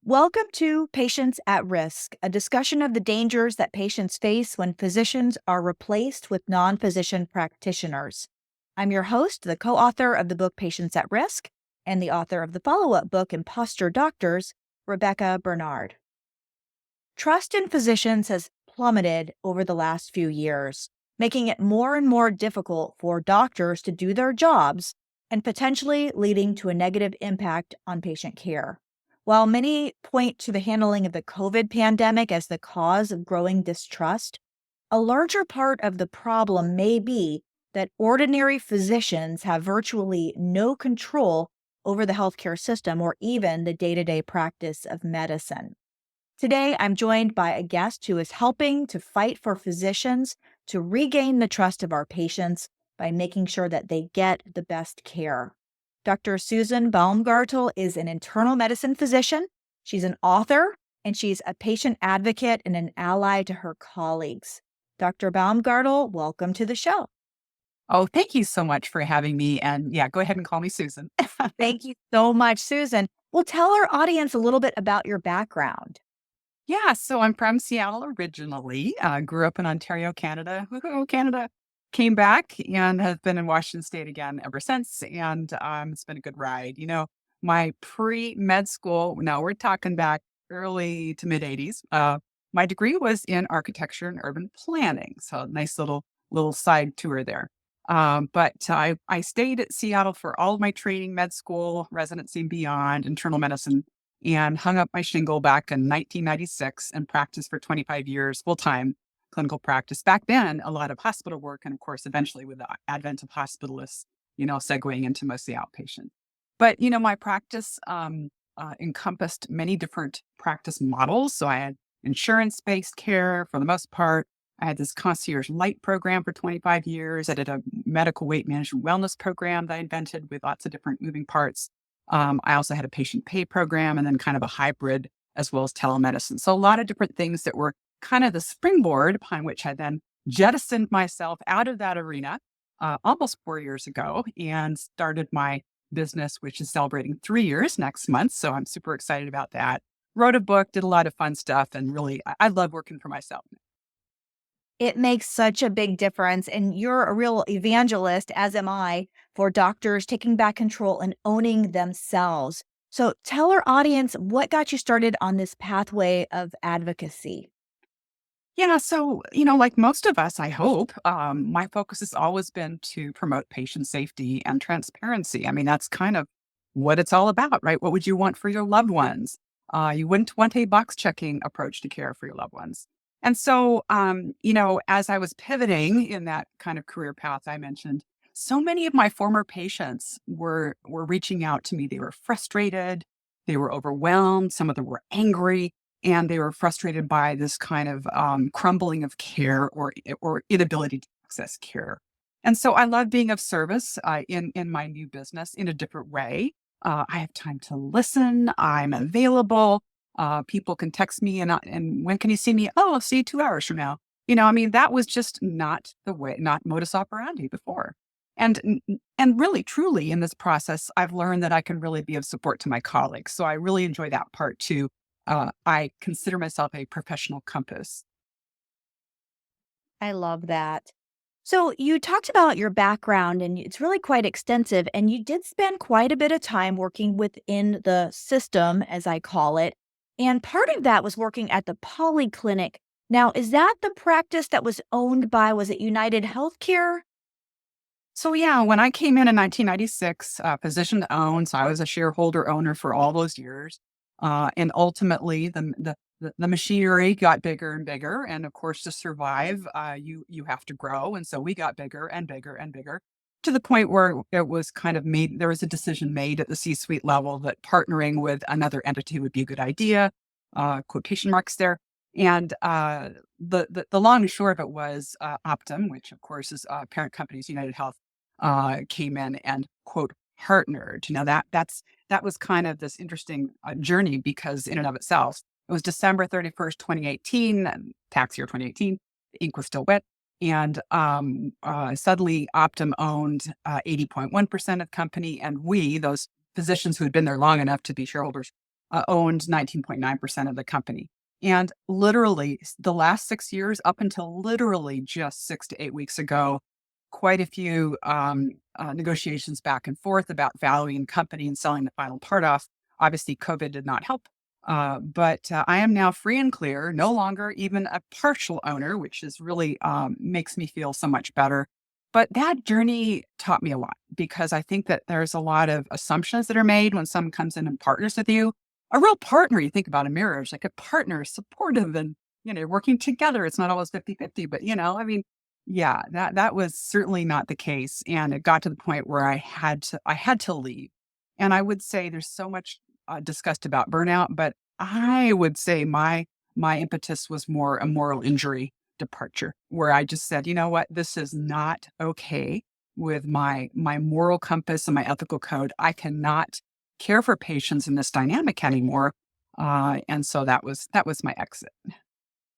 Welcome to Patients at Risk, a discussion of the dangers that patients face when physicians are replaced with non-physician practitioners. I'm your host, the co-author of the book Patients at Risk, and the author of the follow-up book Imposter Doctors, Rebecca Bernard. Trust in physicians has plummeted over the last few years, making it more and more difficult for doctors to do their jobs and potentially leading to a negative impact on patient care. While many point to the handling of the COVID pandemic as the cause of growing distrust, a larger part of the problem may be that ordinary physicians have virtually no control over the healthcare system or even the day-to-day practice of medicine. Today, I'm joined by a guest who is helping to fight for physicians to regain the trust of our patients by making sure that they get the best care. Dr. Susan Baumgaertel is an internal medicine physician. She's an author, and she's a patient advocate and an ally to her colleagues. Dr. Baumgaertel, welcome to the show. Oh, thank you so much for having me. And yeah, go ahead and call me Susan. Thank you so much, Susan. Well, tell our audience a little bit about your background. Yeah, so I'm from Seattle originally. Grew up in Ontario, Canada. Woohoo, Canada. Came back and have been in Washington State again ever since. And it's been a good ride. My pre-med school, now we're talking back early to mid 80s. My degree was in architecture and urban planning. So nice little side tour there. But I stayed at Seattle for all of my training, med school, residency and beyond, internal medicine, and hung up my shingle back in 1996 and practiced for 25 years full-time clinical practice. Back then, a lot of hospital work, and of course, eventually with the advent of hospitalists, segueing into mostly outpatient. But, my practice encompassed many different practice models. So I had insurance-based care for the most part. I had this concierge light program for 25 years. I did a medical weight management wellness program that I invented with lots of different moving parts. I also had a patient pay program and then kind of a hybrid as well as telemedicine. So a lot of different things that were kind of the springboard upon which I then jettisoned myself out of that arena almost 4 years ago and started my business, which is celebrating 3 years next month. So I'm super excited about that. Wrote a book, did a lot of fun stuff, and really, I love working for myself. It makes such a big difference, and you're a real evangelist, as am I, for doctors taking back control and owning themselves. So tell our audience what got you started on this pathway of advocacy. Yeah, so, like most of us, I hope, my focus has always been to promote patient safety and transparency. I mean, that's kind of what it's all about, right? What would you want for your loved ones? You wouldn't want a box checking approach to care for your loved ones. And so, as I was pivoting in that kind of career path I mentioned, so many of my former patients were reaching out to me. They were frustrated, they were overwhelmed, some of them were angry, and they were frustrated by this kind of crumbling of care or inability to access care. And so I love being of service in my new business in a different way. I have time to listen. I'm available. People can text me and when can you see me? Oh, I'll see you 2 hours from now. I mean, that was just not the way, not modus operandi before. And really, truly in this process, I've learned that I can really be of support to my colleagues. So I really enjoy that part too. I consider myself a professional compass. I love that. So you talked about your background, and it's really quite extensive, and you did spend quite a bit of time working within the system, as I call it. And part of that was working at the polyclinic. Now, is that the practice that was owned by, was it United Healthcare? So yeah, when I came in 1996, physician owned, so I was a shareholder owner for all those years. And ultimately, the machinery got bigger and bigger, and of course, to survive, you have to grow, and so we got bigger and bigger and bigger to the point where it was kind of made. There was a decision made at the C-suite level that partnering with another entity would be a good idea. Quotation marks there. And the long and short of it was Optum, which of course is parent company's United Health, came in and quote partnered. That was kind of this interesting journey because in and of itself, it was December 31st, 2018, tax year 2018. The ink was still wet. And suddenly Optum owned 80.1% of the company. And we, those physicians who had been there long enough to be shareholders, owned 19.9% of the company. And literally the last 6 years, up until literally just 6 to 8 weeks ago, quite a few negotiations back and forth about valuing the company and selling the final part off. Obviously, COVID did not help. But I am now free and clear, no longer even a partial owner, which is really makes me feel so much better. But that journey taught me a lot because I think that there's a lot of assumptions that are made when someone comes in and partners with you. A real partner, you think about a marriage, like a partner, supportive and, working together. It's not always 50-50, but I mean, yeah, that was certainly not the case. And it got to the point where I had to leave. And I would say there's so much discussed about burnout, but I would say my impetus was more a moral injury departure, where I just said, you know what, this is not okay with my moral compass and my ethical code. I cannot care for patients in this dynamic anymore. And so that was my exit.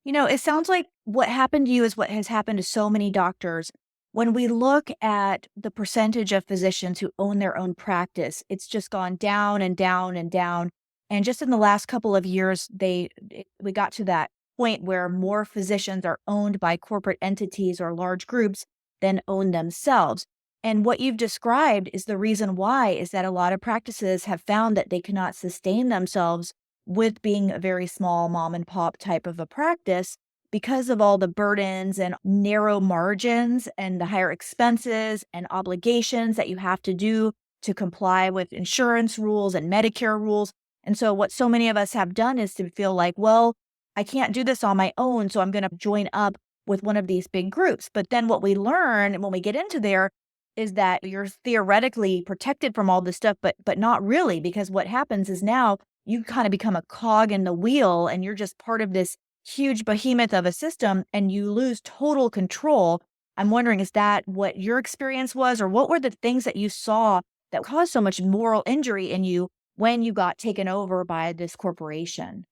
It sounds like what happened to you is what has happened to so many doctors. When we look at the percentage of physicians who own their own practice, it's just gone down and down and down. And just in the last couple of years, we got to that point where more physicians are owned by corporate entities or large groups than own themselves. And what you've described is the reason why is that a lot of practices have found that they cannot sustain themselves with being a very small mom and pop type of a practice because of all the burdens and narrow margins and the higher expenses and obligations that you have to do to comply with insurance rules and Medicare rules. And so, what so many of us have done is to feel like, well, I can't do this on my own, so I'm going to join up with one of these big groups. But then, what we learn when we get into there is that you're theoretically protected from all this stuff, but not really, because what happens is now you kind of become a cog in the wheel and you're just part of this huge behemoth of a system and you lose total control. I'm wondering, is that what your experience was, or what were the things that you saw that caused so much moral injury in you when you got taken over by this corporation?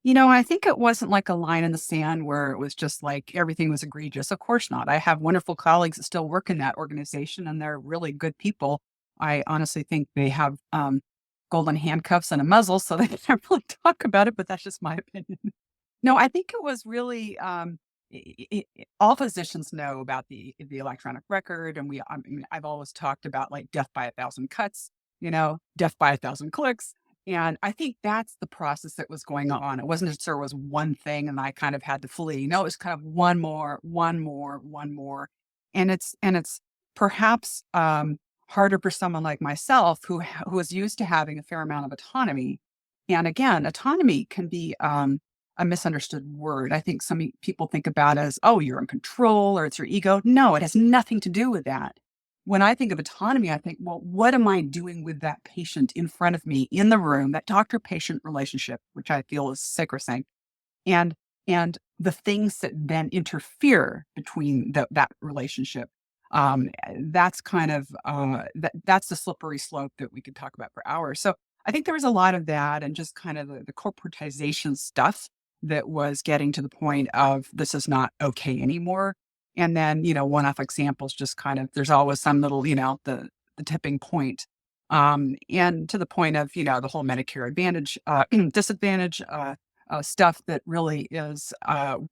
I think it wasn't like a line in the sand where it was just like everything was egregious. Of course not. I have wonderful colleagues that still work in that organization and they're really good people. I honestly think they have golden handcuffs and a muzzle, so they can't really talk about it, but that's just my opinion. No, I think it was really, all physicians know about the electronic record, and I mean, I've always talked about like death by 1,000 cuts, death by 1,000 clicks, and I think that's the process that was going on. It wasn't just there was one thing, and I kind of had to flee. No, it was kind of one more, one more, one more, and it's perhaps harder for someone like myself who is used to having a fair amount of autonomy. And again, autonomy can be a misunderstood word. I think people think about it as, oh, you're in control or it's your ego. No, it has nothing to do with that. When I think of autonomy, I think, well, what am I doing with that patient in front of me in the room, that doctor patient relationship, which I feel is sacrosanct, and the things that then interfere between that relationship. That's kind of that's the slippery slope that we could talk about for hours. So I think there was a lot of that, and just kind of the corporatization stuff that was getting to the point of this is not okay anymore. And then one-off examples, just kind of there's always some little the tipping point. And to the point of the whole Medicare Advantage disadvantage stuff that really is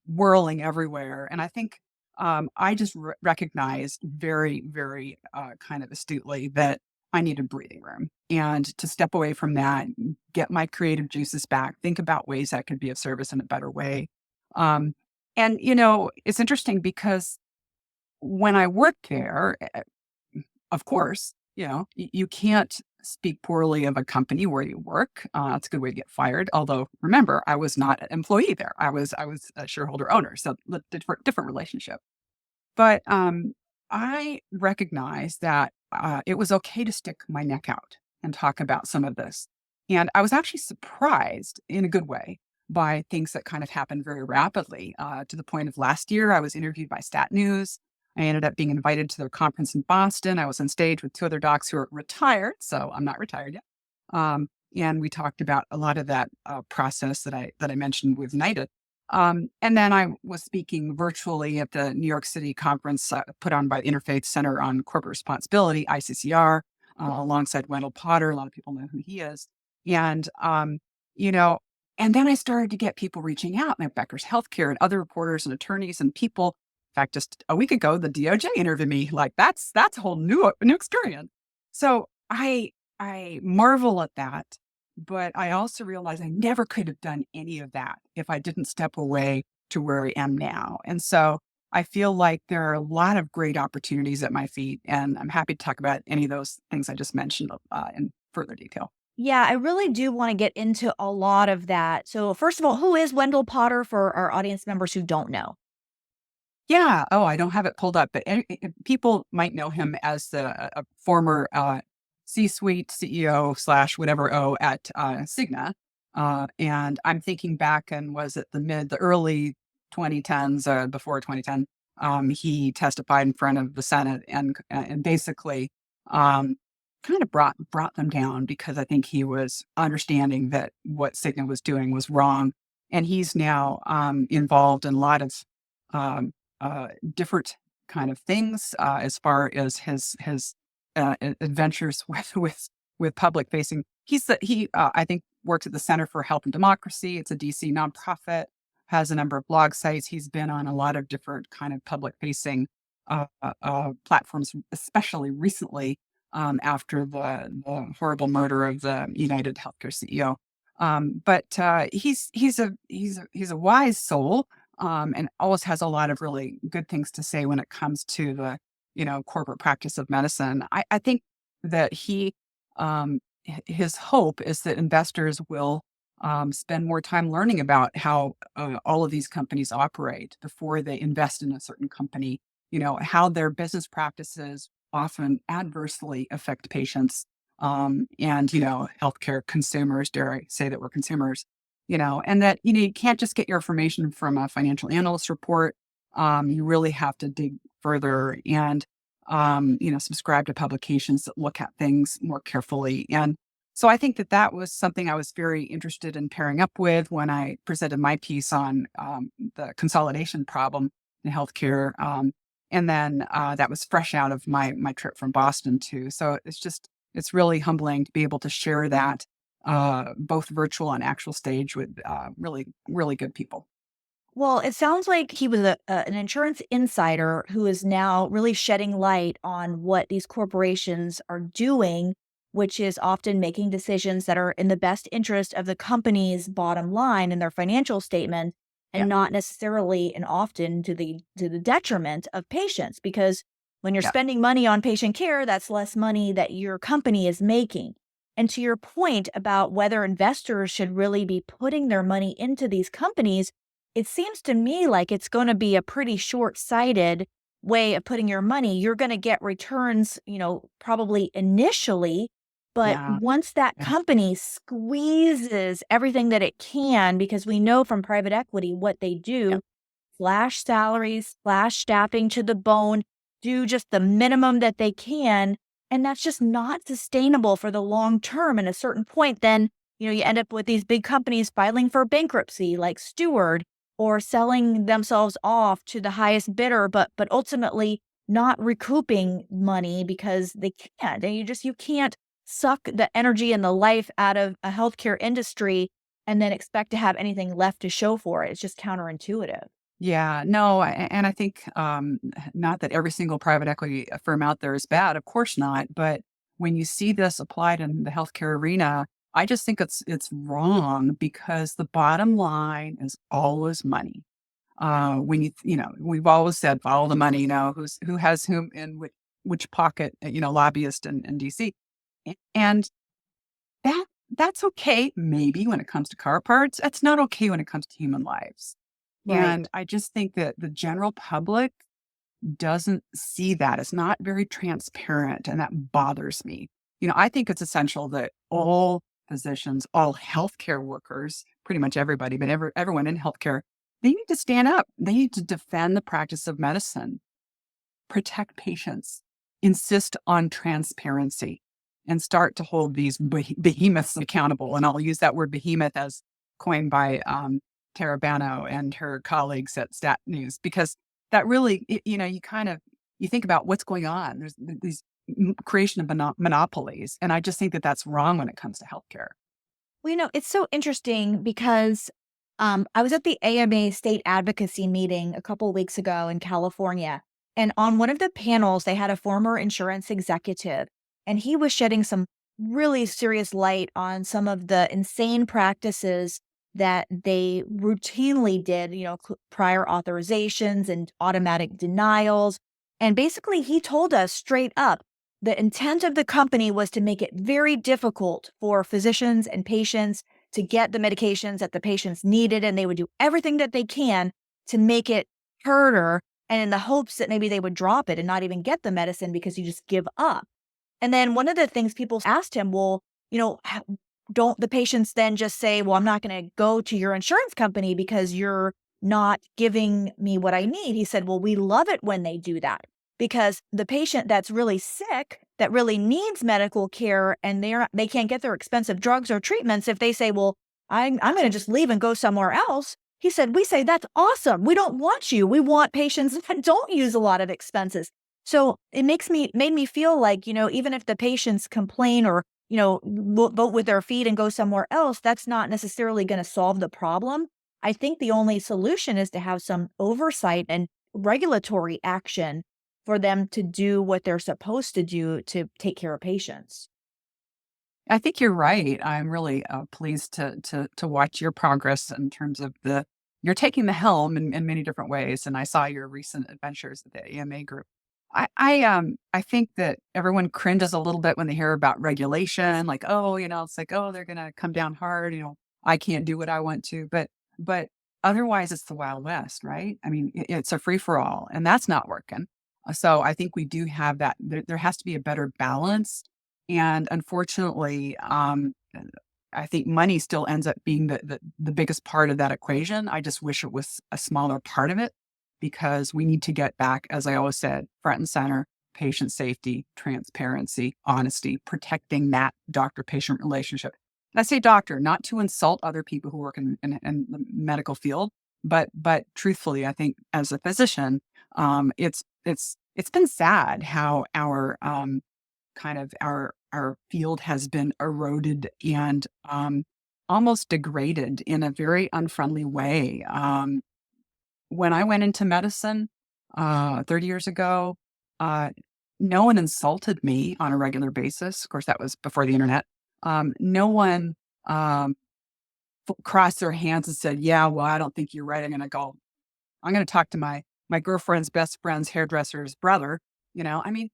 whirling everywhere. And I think I just recognized very, very kind of astutely that I needed breathing room and to step away from that, get my creative juices back, think about ways I could be of service in a better way. Um, and, it's interesting because when I worked there, of course, you can't speak poorly of a company where you work. It's a good way to get fired. Although, remember, I was not an employee there. I was a shareholder owner, so different relationship. But I recognized that it was okay to stick my neck out and talk about some of this. And I was actually surprised in a good way by things that kind of happened very rapidly. To the point of last year, I was interviewed by Stat News. I ended up being invited to their conference in Boston. I was on stage with two other docs who are retired, so I'm not retired yet. And we talked about a lot of that process that I mentioned with NIDA. And then I was speaking virtually at the New York City conference put on by the Interfaith Center on Corporate Responsibility, ICCR, alongside Wendell Potter. A lot of people know who he is. And, you know, and then I started to get people reaching out, like Becker's Healthcare and other reporters and attorneys and people. In fact, just a week ago, the DOJ interviewed me. Like that's a whole new experience. So I marvel at that, but I also realize I never could have done any of that if I didn't step away to where I am now. And so I feel like there are a lot of great opportunities at my feet, and I'm happy to talk about any of those things I just mentioned in further detail. Yeah, I really do want to get into a lot of that. So, first of all, who is Wendell Potter for our audience members who don't know? Yeah. Oh, I don't have it pulled up, but people might know him as a former C-suite CEO slash whatever at Cigna. And I'm thinking back, and was it the early 2010s, before 2010? He testified in front of the Senate and basically um, kind of brought them down because I think he was understanding that what Cigna was doing was wrong, and he's now involved in a lot of different kind of things as far as his adventures with public facing. He I think works at the Center for Health and Democracy. It's a DC nonprofit, has a number of blog sites. He's been on a lot of different kind of public facing platforms, especially recently after the horrible murder of the United Healthcare CEO. But he's a wise soul, and always has a lot of really good things to say when it comes to the corporate practice of medicine. I think that his hope is that investors will spend more time learning about how all of these companies operate before they invest in a certain company. How their business practices often adversely affect patients, and healthcare consumers. Dare I say that we're consumers? And that, you can't just get your information from a financial analyst report. You really have to dig further and, subscribe to publications that look at things more carefully. And so I think that that was something I was very interested in pairing up with when I presented my piece on the consolidation problem in healthcare. And then that was fresh out of my trip from Boston too. So it's really humbling to be able to share that both virtual and actual stage with really, really good people. Well, it sounds like he was an insurance insider who is now really shedding light on what these corporations are doing, which is often making decisions that are in the best interest of the company's bottom line in their financial statement, Yeah, and not necessarily and often to the detriment of patients. Because when you're yeah, spending money on patient care, that's less money that your company is making. And to your point about whether investors should really be putting their money into these companies, it seems to me like it's gonna be a pretty short-sighted way of putting your money. You're gonna get returns, probably initially, but yeah, once that yeah, company squeezes everything that it can, because we know from private equity what they yeah, do, slash salaries, slash staffing to the bone, do just the minimum that they can, and that's just not sustainable for the long term. And at a certain point, then, you end up with these big companies filing for bankruptcy like Steward, or selling themselves off to the highest bidder, but ultimately not recouping money because they can't. And you can't suck the energy and the life out of a healthcare industry and then expect to have anything left to show for it. It's just counterintuitive. yeah. No, and I think not that every single private equity firm out there is bad, of course not. But when you see this applied in the healthcare arena, I just think it's wrong because the bottom line is always money. When we've always said follow the money. Who has whom in which pocket? Lobbyist in DC, and that's okay maybe when it comes to car parts. That's not okay when it comes to human lives. Right. And I just think that the general public doesn't see that. It's not very transparent, and that bothers me. I think it's essential that all physicians, all healthcare workers, pretty much everybody, but everyone in healthcare, they need to stand up. They need to defend the practice of medicine, protect patients, insist on transparency, and start to hold these behemoths accountable. And I'll use that word behemoth as coined by Tara Bano and her colleagues at Stat News, because that really, you think about what's going on. There's these creation of monopolies, and I just think that that's wrong when it comes to healthcare. Well, it's so interesting because I was at the AMA state advocacy meeting a couple weeks ago in California. And on one of the panels, they had a former insurance executive, and he was shedding some really serious light on some of the insane practices that they routinely did, prior authorizations and automatic denials. And basically, he told us straight up the intent of the company was to make it very difficult for physicians and patients to get the medications that the patients needed, and they would do everything that they can to make it harder, and in the hopes that maybe they would drop it and not even get the medicine because you just give up. And then one of the things people asked him, well, don't the patients then just say, well, I'm not going to go to your insurance company because you're not giving me what I need? He said, well, we love it when they do that because the patient that's really sick, that really needs medical care, and they can't get their expensive drugs or treatments, if they say, well, I'm going to just leave and go somewhere else. He said, we say, that's awesome. We don't want you. We want patients that don't use a lot of expenses. So it made me feel like, even if the patients complain or, vote with their feet and go somewhere else, that's not necessarily going to solve the problem. I think the only solution is to have some oversight and regulatory action for them to do what they're supposed to do to take care of patients. I think you're right. I'm really pleased to watch your progress in terms of the you're taking the helm in many different ways. And I saw your recent adventures at the AMA group. I think that everyone cringes a little bit when they hear about regulation, like, oh, it's like, oh, they're gonna come down hard, I can't do what I want to. But otherwise it's the Wild West, right? I mean, it's a free for all, and that's not working. So I think we do have that. There has to be a better balance. And unfortunately, I think money still ends up being the biggest part of that equation. I just wish it was a smaller part of it because we need to get back, as I always said, front and center, patient safety, transparency, honesty, protecting that doctor-patient relationship. And I say doctor, not to insult other people who work in the medical field, but truthfully, I think as a physician, it's been sad how our kind of our field has been eroded and almost degraded in a very unfriendly way. When I went into medicine 30 years ago, uh, no one insulted me on a regular basis. Of course, that was before the internet. No one crossed their hands and said, "Yeah, well, I don't think you're right. I'm going to talk to my girlfriend's best friend's hairdresser's brother." I mean,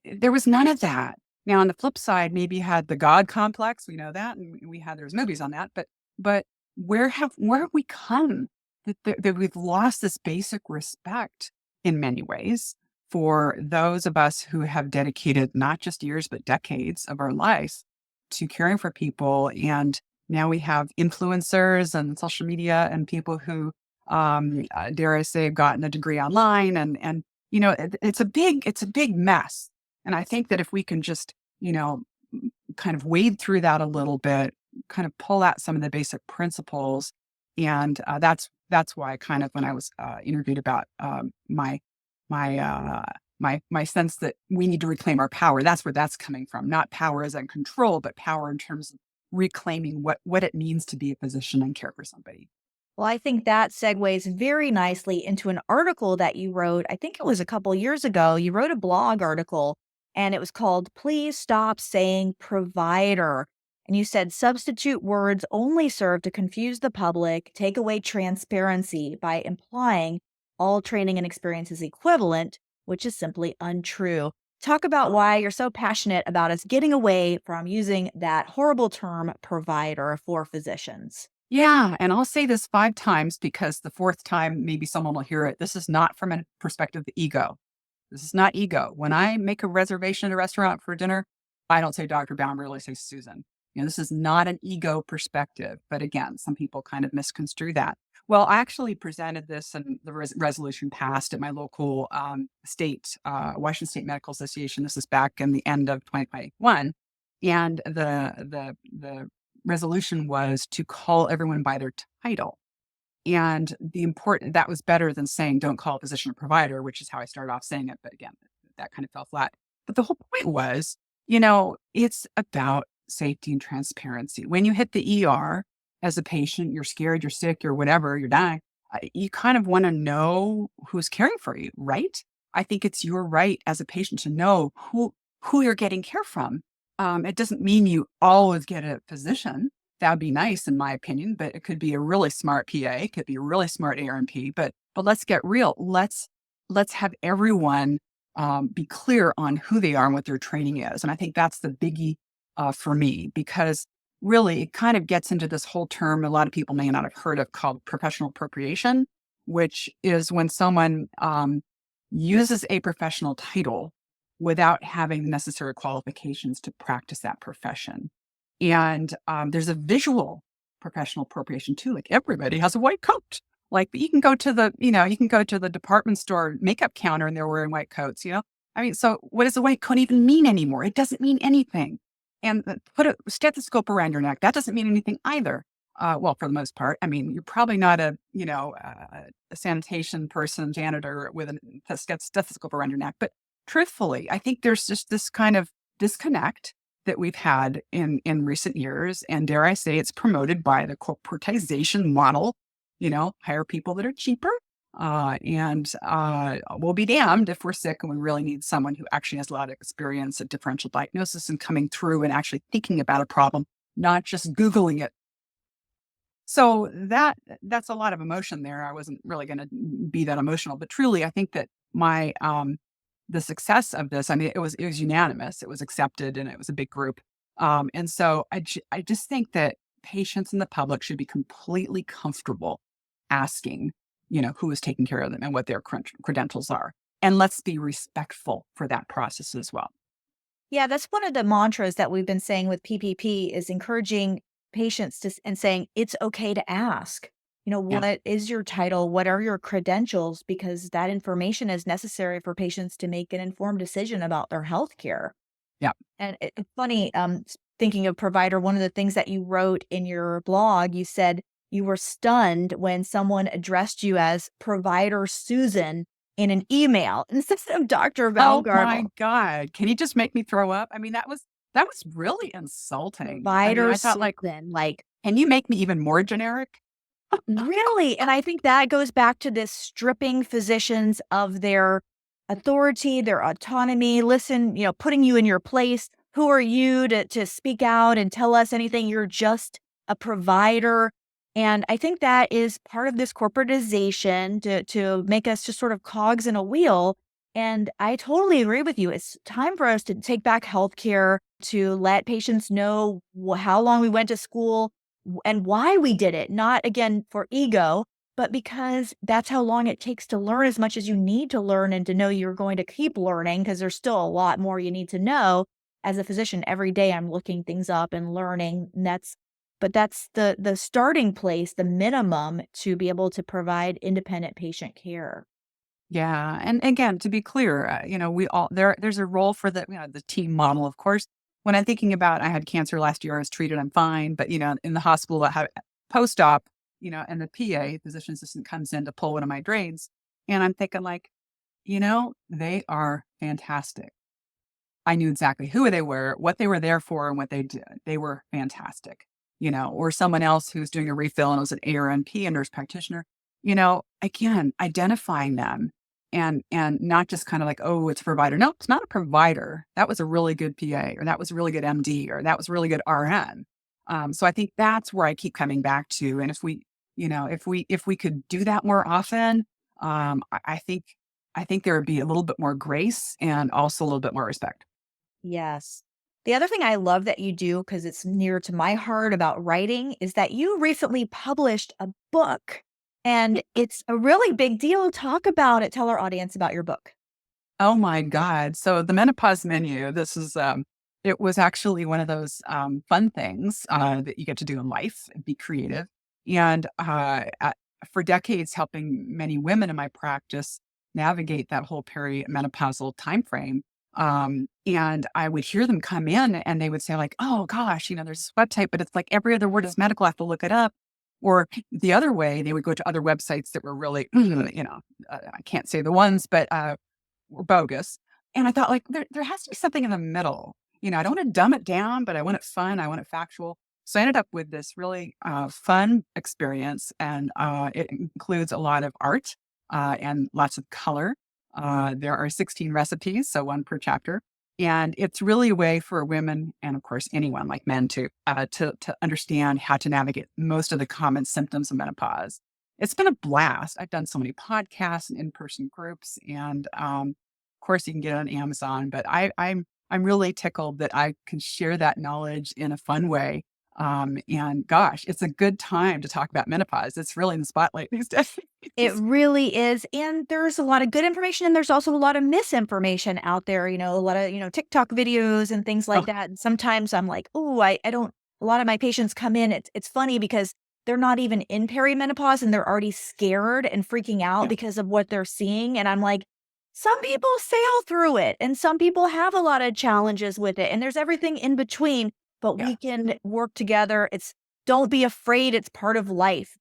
there was none of that. Now, on the flip side, maybe you had the God complex. We know that, and there's movies on that. But where have we come that we've lost this basic respect in many ways for those of us who have dedicated not just years but decades of our lives to caring for people, and now we have influencers and social media and people who, dare I say, have gotten a degree online, and it's a big mess. And I think that if we can just, kind of wade through that a little bit, kind of pull out some of the basic principles, and that's why kind of when I was interviewed about my my sense that we need to reclaim our power. That's where that's coming from. Not power as in control, but power in terms of reclaiming what it means to be a physician and care for somebody. Well, I think that segues very nicely into an article that you wrote. I think it was a couple years ago. You wrote a blog article and it was called Please Stop Saying Provider. And you said substitute words only serve to confuse the public, take away transparency by implying all training and experience is equivalent, which is simply untrue. Talk about why you're so passionate about us getting away from using that horrible term provider for physicians. Yeah, and I'll say this 5 times because the 4th time, maybe someone will hear it. This is not from a perspective of ego. This is not ego. When I make a reservation at a restaurant for dinner, I don't say Dr. Baumgaertal, I say Susan. This is not an ego perspective. But again, some people kind of misconstrue that. Well, I actually presented this and the resolution passed at my local Washington State Medical Association. This is back in the end of 2021. And the resolution was to call everyone by their title. And that was better than saying, don't call a physician a provider, which is how I started off saying it. But again, that kind of fell flat. But the whole point was, it's about safety and transparency. When you hit the ER as a patient, you're scared, you're sick, you're whatever, you're dying. You kind of want to know who's caring for you, right? I think it's your right as a patient to know who you're getting care from. It doesn't mean you always get a physician. That would be nice, in my opinion, but it could be a really smart PA, it could be a really smart ARNP. But let's get real. Let's have everyone be clear on who they are and what their training is. And I think that's the biggie for me, because really it kind of gets into this whole term a lot of people may not have heard of called professional appropriation, which is when someone uses a professional title without having the necessary qualifications to practice that profession. And there's a visual professional appropriation too. Like everybody has a white coat. Like you can go to the department store makeup counter and they're wearing white coats, I mean, so what does the white coat even mean anymore? It doesn't mean anything. And put a stethoscope around your neck. That doesn't mean anything either. Well, for the most part, I mean, you're probably not a sanitation person, janitor with a stethoscope around your neck. But truthfully, I think there's just this kind of disconnect that we've had in recent years. And dare I say, it's promoted by the corporatization model, hire people that are cheaper. And we'll be damned if we're sick and we really need someone who actually has a lot of experience at differential diagnosis and coming through and actually thinking about a problem, not just Googling it. So that's a lot of emotion there. I wasn't really going to be that emotional, but truly, I think that the success of this, I mean, it was unanimous. It was accepted and it was a big group. And so I just think that patients and the public should be completely comfortable asking, who is taking care of them and what their credentials are. And let's be respectful for that process as well. Yeah, that's one of the mantras that we've been saying with PPP is encouraging patients and saying it's okay to ask. Yeah. What is your title? What are your credentials? Because that information is necessary for patients to make an informed decision about their health care. Yeah. And it's funny, thinking of provider, one of the things that you wrote in your blog, you said you were stunned when someone addressed you as Provider Susan in an email instead of Dr. Oh my Baumgaertel. God. Can you just make me throw up? I mean, that was really insulting. I mean, Provider I thought Susan, like, can you make me even more generic? really? And I think that goes back to this stripping physicians of their authority, their autonomy. Listen, putting you in your place. Who are you to speak out and tell us anything? You're just a provider. And I think that is part of this corporatization to make us just sort of cogs in a wheel. And I totally agree with you. It's time for us to take back healthcare, to let patients know how long we went to school, and why we did it, not again for ego, but because that's how long it takes to learn as much as you need to learn and to know you're going to keep learning because there's still a lot more you need to know. As a physician, every day I'm looking things up and learning. And that's the starting place, the minimum to be able to provide independent patient care. Yeah. And again, to be clear, we all there's a role for the team model, of course. When I'm thinking about, I had cancer last year, I was treated, I'm fine. But, in the hospital, I have post-op, and the PA, physician assistant, comes in to pull one of my drains. And I'm thinking like, they are fantastic. I knew exactly who they were, what they were there for, and what they did. They were fantastic. Or someone else who's doing a refill and it was an ARNP, a nurse practitioner, again, identifying them and not just kind of like, oh, it's a provider. No, it's not a provider. That was a really good PA, or that was a really good MD, or that was a really good RN. So I think that's where I keep coming back to. And if we could do that more often, I think there would be a little bit more grace and also a little bit more respect. Yes. The other thing I love that you do, because it's near to my heart about writing, is that you recently published a book. And it's a really big deal. Talk about it. Tell our audience about your book. Oh my God. So the menopause menu, this is, it was actually one of those fun things that you get to do in life, be creative. And for decades, helping many women in my practice navigate that whole perimenopausal timeframe. And I would hear them come in and they would say like, oh gosh, there's this website, but it's like every other word is medical. I have to look it up. Or the other way, they would go to other websites that were really, I can't say the ones, but were bogus. And I thought like, there has to be something in the middle. I don't want to dumb it down, but I want it fun. I want it factual. So I ended up with this really fun experience, and it includes a lot of art and lots of color. There are 16 recipes, so one per chapter. And it's really a way for women, and of course anyone like men to understand how to navigate most of the common symptoms of menopause. It's been a blast. I've done so many podcasts and in-person groups, and of course you can get it on Amazon. But I'm really tickled that I can share that knowledge in a fun way. And gosh, it's a good time to talk about menopause. It's really in the spotlight these days. It really is. And there's a lot of good information and there's also a lot of misinformation out there, a lot of, TikTok videos and things like Oh, that. And sometimes I'm like, oh, I don't, a lot of my patients come in. It's funny because they're not even in perimenopause and they're already scared and freaking out yeah, because of what they're seeing. And I'm like, some people sail through it and some people have a lot of challenges with it. And there's everything in between, but yeah. we can work together. Don't be afraid. It's part of life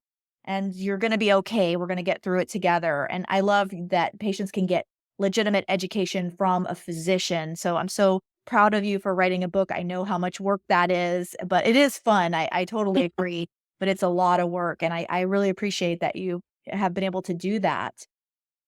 and you're going to be okay. We're going to get through it together. And I love that patients can get legitimate education from a physician. So I'm so proud of you for writing a book. I know how much work that is, but it is fun. I totally agree, but it's a lot of work. And I really appreciate that you have been able to do that.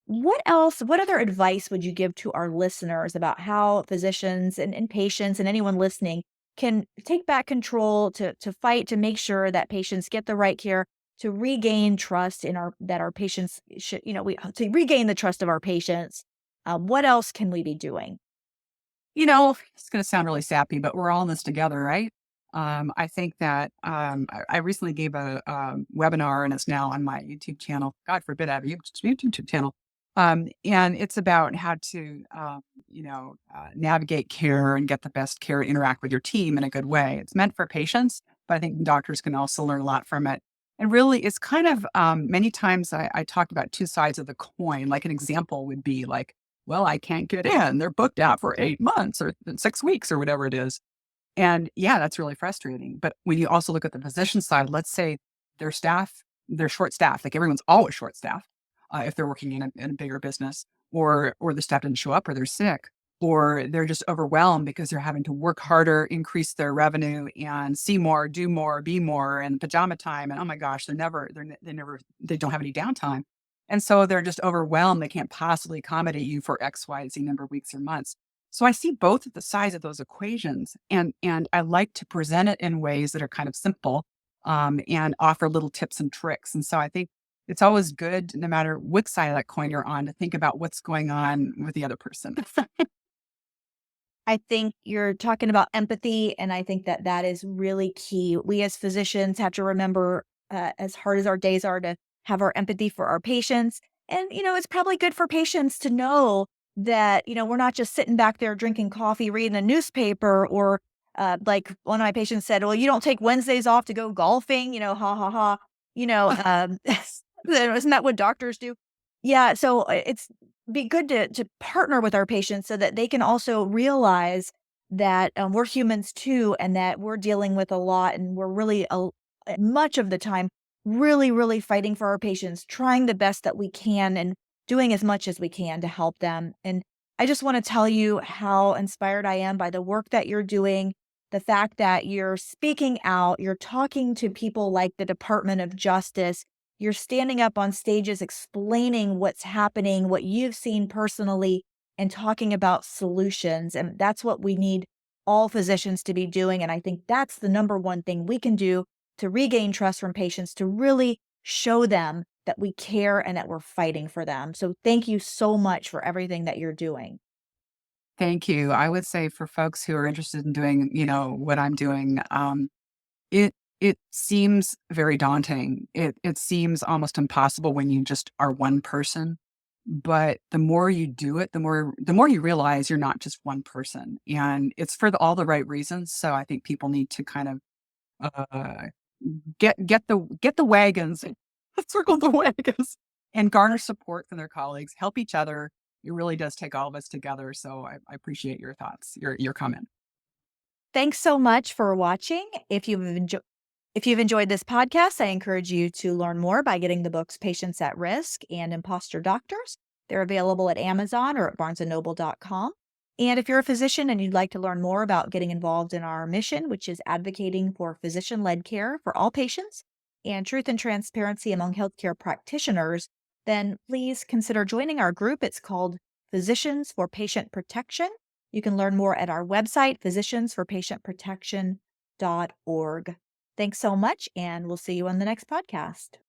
What other advice would you give to our listeners about how physicians and patients and anyone listening can take back control to fight to make sure that patients get the right care to regain trust in our patients should, to regain the trust of our patients? What else can we be doing? It's going to sound really sappy, but we're all in this together, right? I think that I recently gave a webinar, and it's now on my YouTube channel. God forbid I have a YouTube channel. And it's about how to, navigate care and get the best care, interact with your team in a good way. It's meant for patients, but I think doctors can also learn a lot from it. And really, it's kind of many times I talk about two sides of the coin. Like an example would be like, well, I can't get in. They're booked out for 8 months or 6 weeks or whatever it is. And yeah, that's really frustrating. But when you also look at the physician side, let's say their staff, they're short staffed, like everyone's always short staffed if they're working in a bigger business, or the staff didn't show up, or they're sick, or they're just overwhelmed because they're having to work harder, increase their revenue, and see more, do more, be more, and pajama time. And oh my gosh, they don't have any downtime. And so they're just overwhelmed. They can't possibly accommodate you for X, Y, Z number of weeks or months. So I see both of the sides of those equations, and I like to present it in ways that are kind of simple, and offer little tips and tricks. And so I think it's always good, no matter which side of that coin you're on, to think about what's going on with the other person. I think you're talking about empathy, and I think that that is really key. We as physicians have to remember, as hard as our days are, to have our empathy for our patients. And, it's probably good for patients to know that, we're not just sitting back there drinking coffee, reading a newspaper, or like one of my patients said, well, you don't take Wednesdays off to go golfing, ha ha ha. Isn't that what doctors do? Yeah. So it's be good to partner with our patients so that they can also realize that we're humans too, and that we're dealing with a lot, and we're really much of the time really, really fighting for our patients, trying the best that we can, and doing as much as we can to help them. And I just want to tell you how inspired I am by the work that you're doing, the fact that you're speaking out, you're talking to people like the Department of Justice, you're standing up on stages explaining what's happening, what you've seen personally, and talking about solutions. And that's what we need all physicians to be doing. And I think that's the number one thing we can do to regain trust from patients, to really show them that we care and that we're fighting for them. So thank you so much for everything that you're doing. Thank you. I would say for folks who are interested in doing, what I'm doing, it seems very daunting. It seems almost impossible when you just are one person. But the more you do it, the more you realize you're not just one person, and it's for all the right reasons. So I think people need to kind of uh, get the wagons, circle the wagons, and garner support from their colleagues. Help each other. It really does take all of us together. So I appreciate your thoughts, your comment. Thanks so much for watching. If you've enjoyed this podcast, I encourage you to learn more by getting the books Patients at Risk and Imposter Doctors. They're available at Amazon or at barnesandnoble.com. And if you're a physician and you'd like to learn more about getting involved in our mission, which is advocating for physician led care for all patients and truth and transparency among healthcare practitioners, then please consider joining our group. It's called Physicians for Patient Protection. You can learn more at our website, physiciansforpatientprotection.org. Thanks so much, and we'll see you on the next podcast.